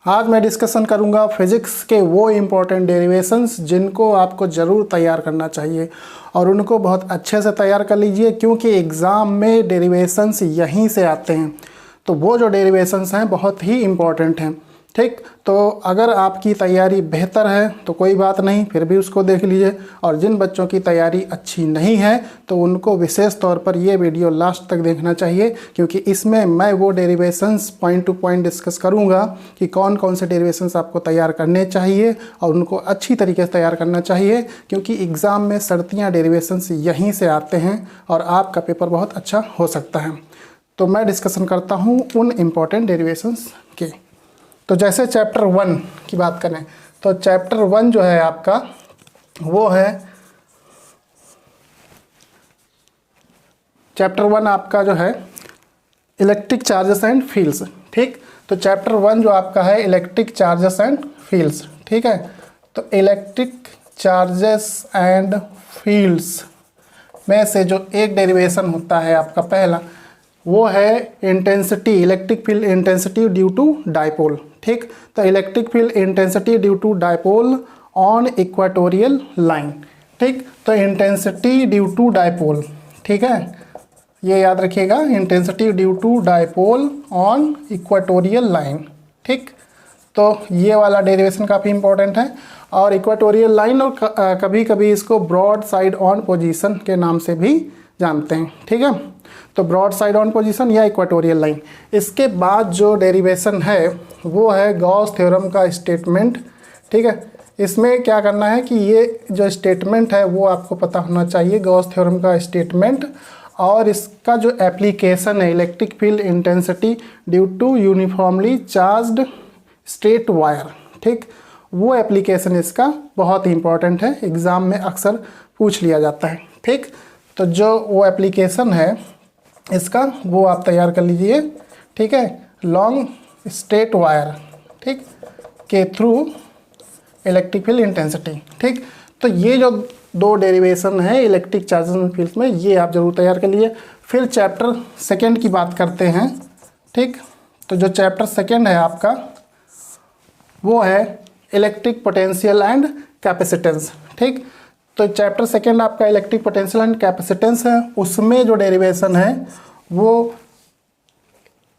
आज मैं डिस्कशन करूंगा फिज़िक्स के वो इम्पोर्टेंट डेरिवेशंस जिनको आपको ज़रूर तैयार करना चाहिए और उनको बहुत अच्छे से तैयार कर लीजिए, क्योंकि एग्ज़ाम में डेरिवेशंस यहीं से आते हैं। तो वो जो डेरिवेशंस हैं बहुत ही इम्पोर्टेंट हैं। ठीक, तो अगर आपकी तैयारी बेहतर है तो कोई बात नहीं, फिर भी उसको देख लीजिए, और जिन बच्चों की तैयारी अच्छी नहीं है तो उनको विशेष तौर पर ये वीडियो लास्ट तक देखना चाहिए, क्योंकि इसमें मैं वो derivations point two point discuss करूँगा कि कौन कौन से डेरिवेशंस आपको तैयार करने चाहिए और उनको अच्छी तरीके से तैयार करना चाहिए, क्योंकि एग्ज़ाम में शर्तियाँ डेरिवेशंस यहीं से आते हैं और आपका पेपर बहुत अच्छा हो सकता है। तो मैं डिस्कशन करता हूँ उन इम्पॉर्टेंट डेरिवेशंस के। तो जैसे चैप्टर 1 की बात करें तो चैप्टर 1 जो है आपका वो है चैप्टर 1 आपका जो है इलेक्ट्रिक चार्जेस एंड फील्ड्स। ठीक, तो चैप्टर 1 जो आपका है इलेक्ट्रिक चार्जेस एंड फील्ड्स। ठीक है, तो इलेक्ट्रिक चार्जेस एंड फील्ड्स में से जो एक डेरिवेशन होता है आपका पहला, वो है intensity, electric field intensity due to dipole. ठीक, तो electric field intensity due to dipole on equatorial line. ठीक, तो इंटेंसिटी ड्यू टू डाइपोल, ठीक है, ये याद रखिएगा, intensity due to dipole on equatorial line. ठीक, तो ये वाला डेरिवेशन काफ़ी इंपॉर्टेंट है। और इक्वेटोरियल लाइन और कभी कभी इसको ब्रॉड साइड ऑन पोजीशन के नाम से भी जानते हैं। ठीक है, तो ब्रॉड साइड ऑन पोजीशन या इक्वेटोरियल लाइन। इसके बाद जो डेरिवेशन है वो है गॉस थ्योरम का स्टेटमेंट। ठीक है, इसमें क्या करना है कि ये जो स्टेटमेंट है वो आपको पता होना चाहिए, गॉस थ्योरम का स्टेटमेंट, और इसका जो एप्लीकेशन है electric field intensity due to uniformly charged straight wire. ठीक, वो एप्लीकेशन इसका बहुत ही इंपॉर्टेंट है, एग्ज़ाम में अक्सर पूछ लिया जाता है। ठीक, तो जो वो एप्लीकेशन है इसका वो आप तैयार कर लीजिए। ठीक है, लॉन्ग स्ट्रेट वायर, ठीक, के थ्रू इलेक्ट्रिक फील्ड इंटेंसिटी। ठीक, तो ये जो दो डेरिवेशन है इलेक्ट्रिक चार्जेस एंड फील्ड्स में, ये आप जरूर तैयार कर लीजिए। फिर चैप्टर 2 की बात करते हैं। ठीक, तो जो चैप्टर 2 है आपका वो है इलेक्ट्रिक पोटेंशियल एंड कैपेसिटेंस। ठीक, तो चैप्टर 2 आपका इलेक्ट्रिक पोटेंशियल एंड कैपेसिटेंस है। उसमें जो डेरिवेशन है वो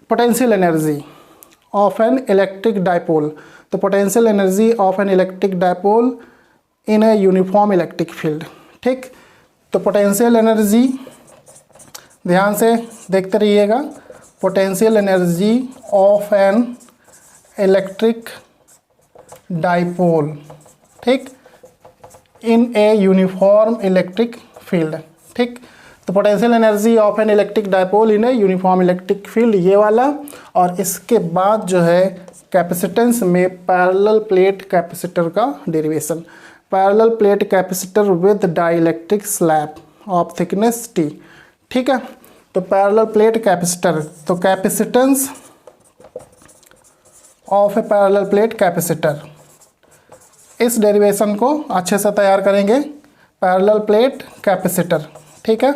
potential energy of an electric dipole, तो potential energy of an electric dipole in a uniform electric field. ठीक, तो पोटेंशियल एनर्जी ध्यान से देखते रहिएगा, potential energy of an electric dipole, ठीक, in a uniform electric field. ठीक, तो potential energy of an electric dipole in a uniform electric field, ये वाला। और इसके बाद जो है कैपेसिटेंस में पैरेलल प्लेट कैपेसिटर का derivation, parallel plate capacitor with dielectric slab of thickness T. ठीक है, तो पैरेलल प्लेट कैपेसिटर, तो capacitance of A parallel plate capacitor, इस डेरिवेशन को अच्छे से तैयार करेंगे, पैरेलल प्लेट कैपेसिटर। ठीक है,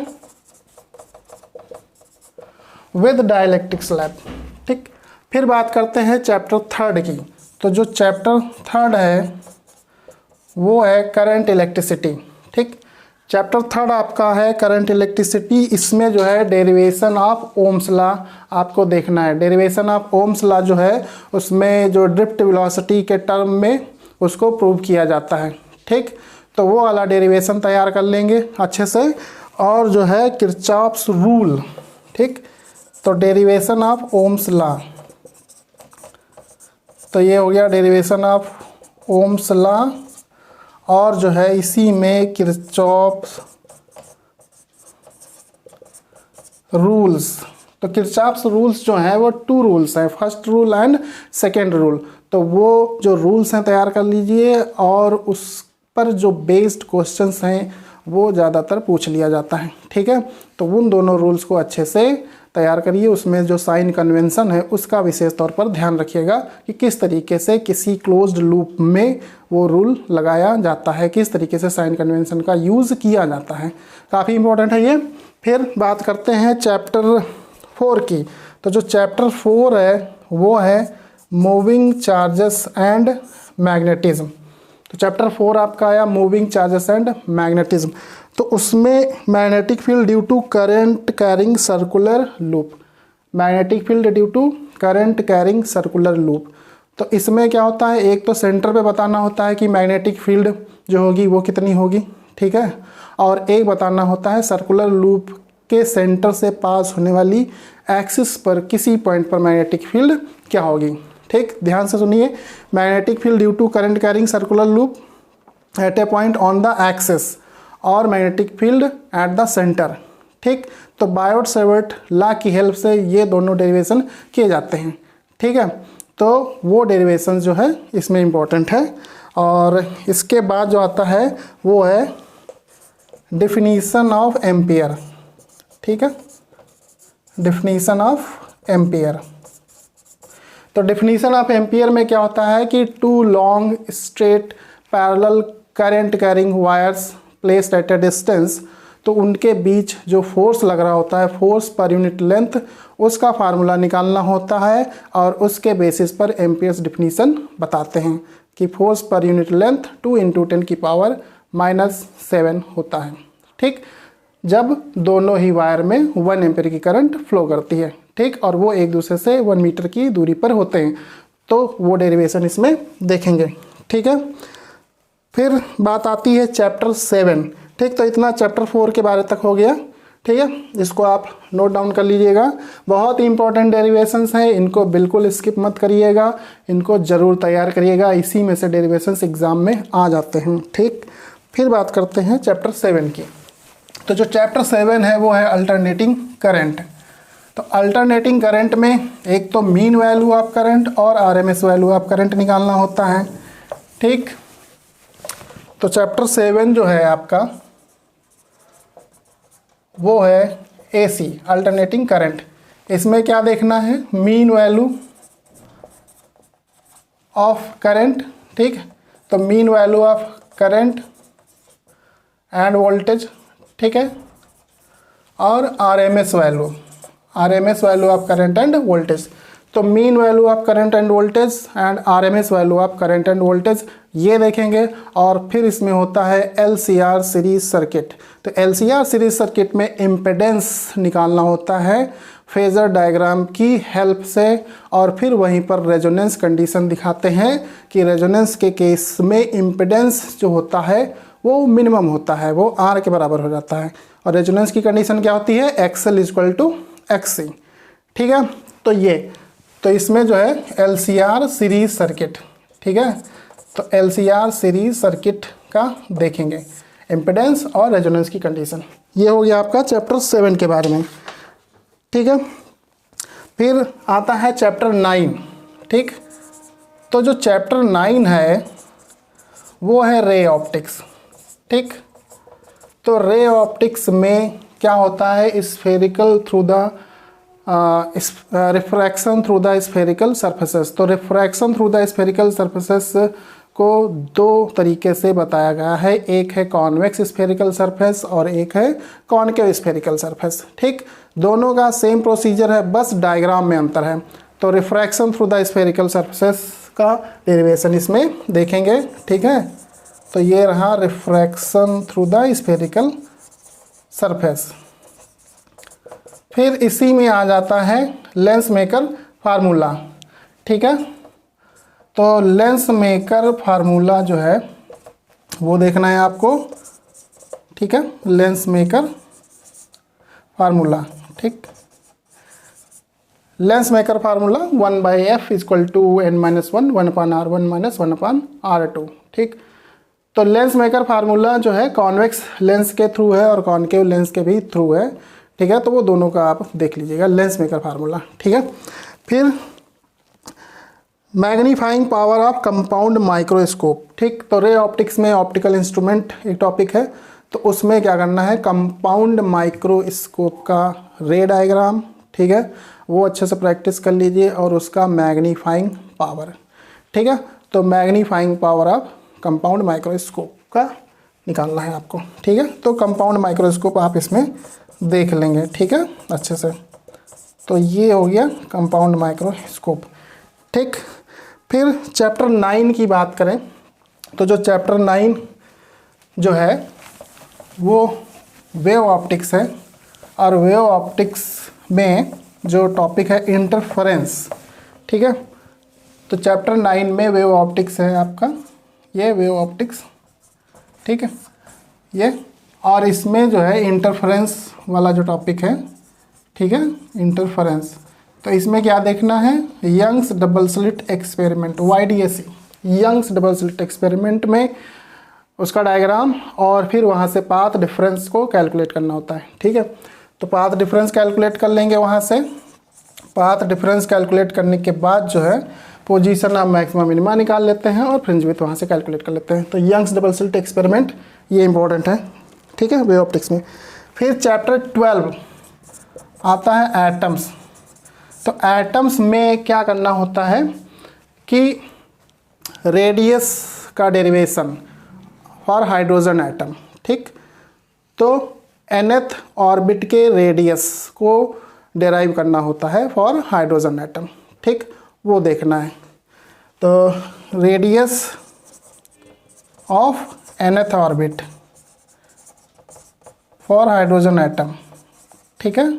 विद डाइलेक्ट्रिक स्लैब। ठीक, फिर बात करते हैं चैप्टर 3 की। तो जो चैप्टर 3 है वो है करंट इलेक्ट्रिसिटी। ठीक, चैप्टर 3 आपका है करंट इलेक्ट्रिसिटी। इसमें जो है डेरिवेशन ऑफ ओम्स लॉ आपको देखना है। डेरिवेशन ऑफ ओम्स लॉ जो है उसमें जो ड्रिफ्ट वेलोसिटी के टर्म में उसको प्रूव किया जाता है। ठीक, तो वो वाला डेरिवेशन तैयार कर लेंगे अच्छे से। और जो है किरचॉफ्स रूल, ठीक, तो डेरिवेशन ऑफ ओम्स लॉ, तो ये हो गया डेरिवेशन ऑफ ओम्स लॉ। और जो है इसी में किरचॉफ्स रूल्स, तो किरचॉफ्स रूल्स जो हैं वो 2 रूल्स हैं, first rule and second rule. तो वो जो रूल्स हैं तैयार कर लीजिए, और उस पर जो बेस्ड क्वेश्चंस हैं वो ज़्यादातर पूछ लिया जाता है। ठीक है, तो उन दोनों रूल्स को अच्छे से तैयार करिए। उसमें जो साइन कन्वेंशन है उसका विशेष तौर पर ध्यान रखिएगा कि किस तरीके से किसी क्लोज्ड लूप में वो रूल लगाया जाता है, किस तरीके से साइन कन्वेंशन का यूज़ किया जाता है, काफ़ी इंपॉर्टेंट है ये। फिर बात करते हैं चैप्टर 4 की। तो जो चैप्टर 4 है वो है मूविंग चार्जेस एंड मैग्नेटिज्म। तो चैप्टर 4 आपका आया मूविंग चार्जेस एंड मैग्नेटिज्म। तो उसमें magnetic field due to current carrying circular loop, magnetic field due to current carrying circular loop. तो इसमें क्या होता है, एक तो सेंटर पे बताना होता है कि मैग्नेटिक फील्ड जो होगी वो कितनी होगी, ठीक है, और एक बताना होता है सर्कुलर लूप के सेंटर से पास होने वाली एक्सिस पर किसी पॉइंट पर मैग्नेटिक फील्ड क्या होगी। ठीक, ध्यान से सुनिए, magnetic field due to current carrying circular loop at a point on the axis और magnetic field at the centre. ठीक, तो बायोट सेवर्ट लॉ की हेल्प से ये दोनों डेरिवेशन किए जाते हैं। ठीक है, तो वो डेरिवेशन जो है इसमें इम्पोर्टेंट है। और इसके बाद जो आता है वो है डेफिनीशन ऑफ एम्पियर। ठीक है, डेफिनीशन ऑफ एम्पियर। तो डेफिनीशन ऑफ एम्पियर में क्या होता है कि two long straight parallel current carrying wires placed at a distance, तो उनके बीच जो फोर्स लग रहा होता है, फोर्स पर यूनिट लेंथ, उसका फार्मूला निकालना होता है और उसके बेसिस पर एम्पियर्स डेफिनीशन बताते हैं कि फोर्स पर यूनिट लेंथ 2 × 10⁻⁻7 होता है। ठीक, जब दोनों ही वायर में 1 एम्पियर की करंट फ्लो करती है। ठीक, और वो एक दूसरे से 1 मीटर की दूरी पर होते हैं, तो वो डेरिवेशन इसमें देखेंगे। ठीक है, फिर बात आती है चैप्टर 7। ठीक, तो इतना चैप्टर 4 के बारे तक हो गया। ठीक है, इसको आप नोट डाउन कर लीजिएगा। बहुत ही इंपॉर्टेंट डेरिवेशंस हैं, इनको बिल्कुल स्किप मत करिएगा, इनको ज़रूर तैयार करिएगा, इसी में से डेरिवेशंस एग्जाम में आ जाते हैं। ठीक, फिर बात करते हैं चैप्टर 7 की। तो जो चैप्टर 7 है वो है अल्टरनेटिंग करंट। तो अल्टरनेटिंग करंट में एक तो मीन वैल्यू ऑफ करंट और आरएमएस वैल्यू ऑफ करंट निकालना होता है। ठीक, तो चैप्टर 7 जो है आपका वो है एसी अल्टरनेटिंग करंट। इसमें क्या देखना है, मीन वैल्यू ऑफ करंट। ठीक, तो mean value of current and voltage, ठीक है, और RMS value of current and voltage. तो mean value of current and voltage and RMS value of current and voltage ये देखेंगे। और फिर इसमें होता है एलसीआर सीरीज सर्किट। तो एलसीआर सीरीज सर्किट में इम्पेडेंस निकालना होता है फेजर डायग्राम की हेल्प से, और फिर वहीं पर रेजोनेंस कंडीशन दिखाते हैं कि रेजोनेंस के केस में इम्पेडेंस जो होता है वो मिनिमम होता है, वो आर के बराबर हो जाता है। और रेजोनेंस की कंडीशन क्या होती है, एक्सएल इक्वल टू एक्ससी। ठीक है, तो इसमें जो है एलसीआर सीरीज सर्किट। ठीक है, तो एलसीआर सीरीज सर्किट का देखेंगे इम्पेडेंस और रेजोनेंस की कंडीशन। ये हो गया आपका चैप्टर 7 के बारे में। ठीक है, फिर आता है चैप्टर 9। ठीक, तो जो चैप्टर 9 है वो है रे ऑप्टिक्स। ठीक, तो रे ऑप्टिक्स में क्या होता है, spherical through the refraction through the spherical surfaces. तो refraction through the spherical surfaces को दो तरीके से बताया गया है, एक है कॉन्वेक्स स्फेरिकल सरफेस और एक है कॉनकेव स्फेरिकल सरफेस। ठीक, दोनों का सेम प्रोसीजर है, बस डायग्राम में अंतर है। तो refraction through the spherical surfaces का डेरिवेशन इसमें देखेंगे। ठीक है, तो ये रहा refraction through the spherical surface. फिर इसी में आ जाता है लेंस मेकर फार्मूला। ठीक है, तो लेंस मेकर फार्मूला जो है वो देखना है आपको। ठीक है, लेंस मेकर फार्मूला। ठीक, lens maker formula 1/f = n-1 1/r1 - 1/r2। ठीक, तो लेंस मेकर फार्मूला जो है कॉन्वेक्स लेंस के थ्रू है और कॉनकेव लेंस के भी थ्रू है। ठीक है, तो वो दोनों का आप देख लीजिएगा, लेंस मेकर फार्मूला। ठीक है, फिर magnifying power of compound microscope. ठीक, तो रे ऑप्टिक्स में ऑप्टिकल इंस्ट्रूमेंट एक टॉपिक है, तो उसमें क्या करना है, कंपाउंड माइक्रोस्कोप का रे डायग्राम। ठीक है, वो अच्छे से प्रैक्टिस कर लीजिए और उसका मैग्नीफाइंग पावर। ठीक है, तो magnifying power of compound microscope का निकालना है आपको। ठीक है, तो कंपाउंड माइक्रोस्कोप आप इसमें देख लेंगे। ठीक है, अच्छे से। तो ये हो गया कंपाउंड माइक्रोस्कोप। ठीक, फिर चैप्टर 9 की बात करें तो जो चैप्टर 9 जो है वो वेव ऑप्टिक्स है, और वेव ऑप्टिक्स में जो टॉपिक है इंटरफेरेंस, ठीक है। तो चैप्टर 9 में वेव ऑप्टिक्स है आपका, ये वेव ऑप्टिक्स, ठीक है ये, और इसमें जो है इंटरफेरेंस वाला जो टॉपिक है, ठीक है, इंटरफेरेंस। तो इसमें क्या देखना है, Young's double slit experiment, YDAC, Young's double slit experiment में उसका डायग्राम और फिर वहाँ से पाथ डिफरेंस को कैलकुलेट करना होता है, ठीक है। तो पाथ डिफरेंस कैलकुलेट कर लेंगे, वहाँ से पाथ डिफरेंस कैलकुलेट करने के बाद जो है पोजीशन ऑफ मैक्सिमम मिनिमा निकाल लेते हैं और फ्रिंज विड्थ वहाँ से कैलकुलेट कर लेते हैं। तो यंग्स डबल स्लिट एक्सपेरिमेंट ये इंपॉर्टेंट है, ठीक है, वेव ऑप्टिक्स में। फिर चैप्टर 12 आता है एटम्स। तो एटम्स में क्या करना होता है कि रेडियस का डेरिवेशन फॉर हाइड्रोजन एटम, ठीक। तो nth ऑर्बिट के रेडियस को डेराइव करना होता है फॉर हाइड्रोजन एटम, ठीक, वो देखना है। तो radius of nth orbit for hydrogen atom, ठीक है।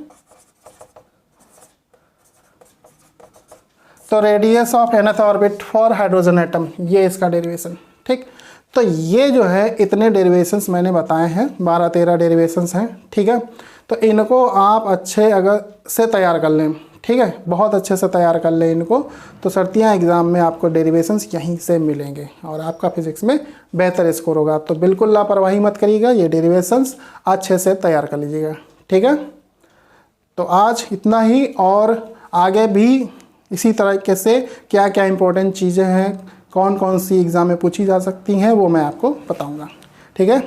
तो radius of nth orbit for hydrogen atom, ये इसका डेरिवेशन, ठीक। तो ये जो है इतने डेरिवेशंस मैंने बताए हैं, 12-13 डेरिवेशंस हैं, ठीक है। तो इनको आप अच्छे अगर से तैयार कर लें, ठीक है, बहुत अच्छे से तैयार कर लें इनको, तो सर्दियाँ एग्ज़ाम में आपको डेरिवेशंस यहीं से मिलेंगे और आपका फिजिक्स में बेहतर स्कोर होगा। तो बिल्कुल लापरवाही मत करिएगा, ये डेरिवेशंस अच्छे से तैयार कर लीजिएगा, ठीक है। तो आज इतना ही, और आगे भी इसी तरीके से क्या क्या इंपॉर्टेंट चीज़ें हैं, कौन कौन सी एग्ज़ाम में पूछी जा सकती हैं, वो मैं आपको बताऊँगा, ठीक है।